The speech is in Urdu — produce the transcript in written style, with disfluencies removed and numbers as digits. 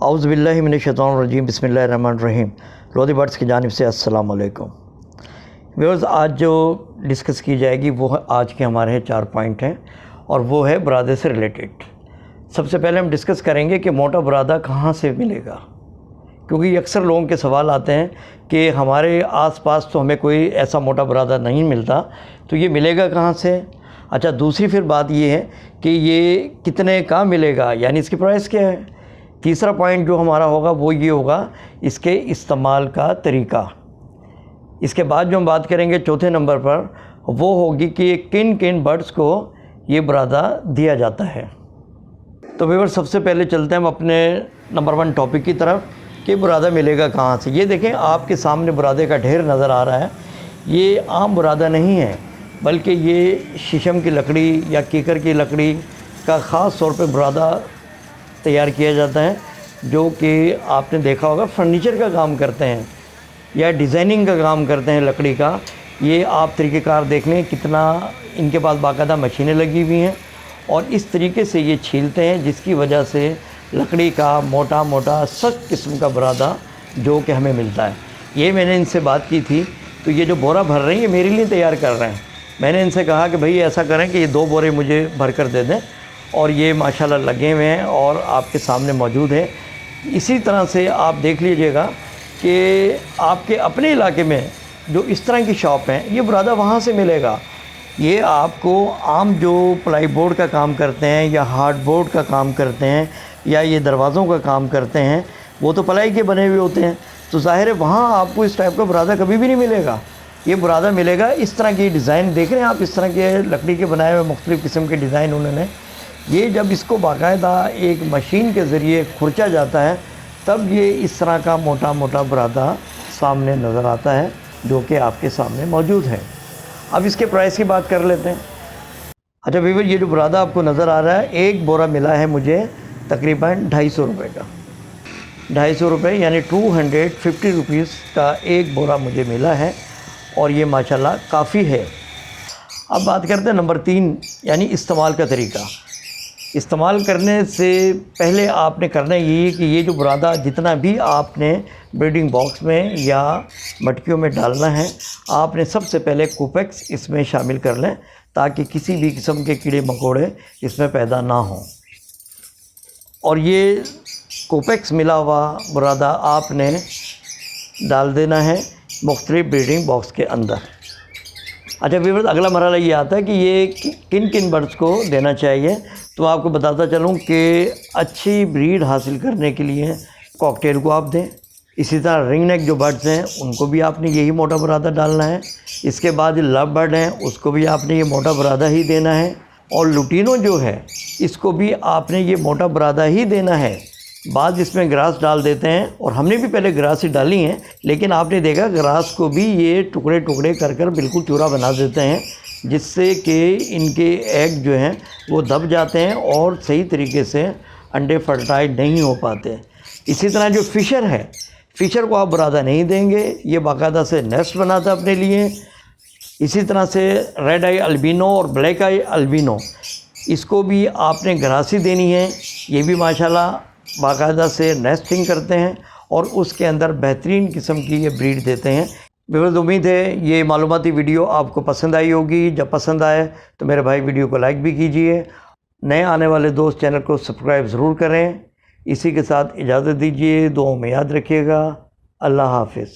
اعوذ باللہ من الشیطان الرجیم، بسم اللہ الرحمن الرحیم۔ لودھی برڈز کی جانب سے السلام علیکم ویورز۔ آج جو ڈسکس کی جائے گی وہ آج کے ہمارے 4 پوائنٹ ہیں، اور وہ ہے برادے سے ریلیٹڈ۔ سب سے پہلے ہم ڈسکس کریں گے کہ موٹا برادہ کہاں سے ملے گا، کیونکہ یہ اکثر لوگوں کے سوال آتے ہیں کہ ہمارے آس پاس تو ہمیں کوئی ایسا موٹا برادہ نہیں ملتا، تو یہ ملے گا کہاں سے۔ اچھا، دوسری پھر بات یہ ہے کہ یہ کتنے کا ملے گا، یعنی اس کی پرائس کیا ہے۔ تیسرا پوائنٹ جو ہمارا ہوگا وہ یہ ہوگا اس کے استعمال کا طریقہ۔ اس کے بعد جو ہم بات کریں گے چوتھے نمبر پر، وہ ہوگی کہ کن کن برڈز کو یہ برادہ دیا جاتا ہے۔ تو ویور سب سے پہلے چلتے ہیں ہم اپنے نمبر 1 ٹاپک کی طرف کہ برادہ ملے گا کہاں سے۔ یہ دیکھیں آپ کے سامنے برادے کا ڈھیر نظر آ رہا ہے۔ یہ عام برادہ نہیں ہے، بلکہ یہ شیشم کی لکڑی یا کیکر کی لکڑی کا خاص طور پہ برادہ تیار کیا جاتا ہے، جو کہ آپ نے دیکھا ہوگا فرنیچر کا کام کرتے ہیں یا ڈیزائننگ کا کام کرتے ہیں لکڑی کا۔ یہ آپ طریقہ کار دیکھ لیں، کتنا ان کے پاس باقاعدہ مشینیں لگی ہوئی ہیں، اور اس طریقے سے یہ چھیلتے ہیں، جس کی وجہ سے لکڑی کا موٹا موٹا سخت قسم کا برادہ جو کہ ہمیں ملتا ہے۔ یہ میں نے ان سے بات کی تھی، تو یہ جو بورا بھر رہے ہیں یہ میرے لیے تیار کر رہے ہیں۔ میں نے ان سے کہا کہ بھئی ایسا کریں کہ یہ 2 بورے مجھے بھر کر دے دیں، اور یہ ماشاءاللہ لگے ہوئے ہیں اور آپ کے سامنے موجود ہیں۔ اسی طرح سے آپ دیکھ لیجئے گا کہ آپ کے اپنے علاقے میں جو اس طرح کی شاپ ہیں، یہ برادہ وہاں سے ملے گا۔ یہ آپ کو عام جو پلائی بورڈ کا کام کرتے ہیں یا ہارڈ بورڈ کا کام کرتے ہیں یا یہ دروازوں کا کام کرتے ہیں، وہ تو پلائی کے بنے ہوئے ہوتے ہیں، تو ظاہر ہے وہاں آپ کو اس ٹائپ کا برادہ کبھی بھی نہیں ملے گا۔ یہ برادہ ملے گا اس طرح کی ڈیزائن دیکھ رہے ہیں آپ، اس طرح کے لکڑی کے بنائے ہوئے مختلف قسم کے ڈیزائن انہوں نے۔ یہ جب اس کو باقاعدہ ایک مشین کے ذریعے کھرچا جاتا ہے، تب یہ اس طرح کا موٹا موٹا برادہ سامنے نظر آتا ہے، جو کہ آپ کے سامنے موجود ہے۔ اب اس کے پرائس کی بات کر لیتے ہیں۔ اچھا ویور، یہ جو برادہ آپ کو نظر آ رہا ہے، ایک بورا ملا ہے مجھے تقریباً 250 روپے کا۔ 250 روپے یعنی 250 روپیز کا ایک بورا مجھے ملا ہے، اور یہ ماشاءاللہ کافی ہے۔ اب بات کرتے ہیں نمبر 3، یعنی استعمال کا طریقہ۔ استعمال کرنے سے پہلے آپ نے کرنا یہی ہے کہ یہ جو برادہ جتنا بھی آپ نے بریڈنگ باکس میں یا مٹکیوں میں ڈالنا ہے، آپ نے سب سے پہلے کوپیکس اس میں شامل کر لیں، تاکہ کسی بھی قسم کے کیڑے مکوڑے اس میں پیدا نہ ہوں۔ اور یہ کوپیکس ملا ہوا برادہ آپ نے ڈال دینا ہے مختلف بریڈنگ باکس کے اندر۔ اچھا ویورز، اگلا مرحلہ یہ آتا ہے کہ یہ کن کن برڈز کو دینا چاہیے۔ تو آپ کو بتاتا چلوں کہ اچھی بریڈ حاصل کرنے کے لیے کاکٹیل کو آپ دیں۔ اسی طرح رنگ نیک جو برڈز ہیں ان کو بھی آپ نے یہی موٹا برادہ ڈالنا ہے۔ اس کے بعد لو برڈ ہیں، اس کو بھی آپ نے یہ موٹا برادہ ہی دینا ہے۔ اور لوٹینو جو ہے، اس کو بھی آپ نے یہ موٹا برادہ ہی دینا ہے۔ بعض اس میں گراس ڈال دیتے ہیں، اور ہم نے بھی پہلے گراس ہی ڈالی ہیں، لیکن آپ نے دیکھا گراس کو بھی یہ ٹکڑے ٹکڑے کر کر بالکل چورا بنا دیتے ہیں، جس سے کہ ان کے ایگ جو ہیں وہ دب جاتے ہیں اور صحیح طریقے سے انڈے فرٹائل نہیں ہو پاتے۔ اسی طرح جو فشر ہے، فشر کو آپ برادہ نہیں دیں گے، یہ باقاعدہ سے نیسٹ بناتا اپنے لیے۔ اسی طرح سے ریڈ آئی البینو اور بلیک آئی البینو، اس کو بھی آپ نے گراس ہی دینی ہے۔ یہ بھی ماشاءاللہ باقاعدہ سے نیسٹنگ کرتے ہیں، اور اس کے اندر بہترین قسم کی یہ بریڈ دیتے ہیں۔ بہت امید ہے یہ معلوماتی ویڈیو آپ کو پسند آئی ہوگی۔ جب پسند آئے تو میرے بھائی ویڈیو کو لائک بھی کیجئے۔ نئے آنے والے دوست چینل کو سبسکرائب ضرور کریں۔ اسی کے ساتھ اجازت دیجئے، دعاؤں میں یاد رکھیے گا۔ اللہ حافظ۔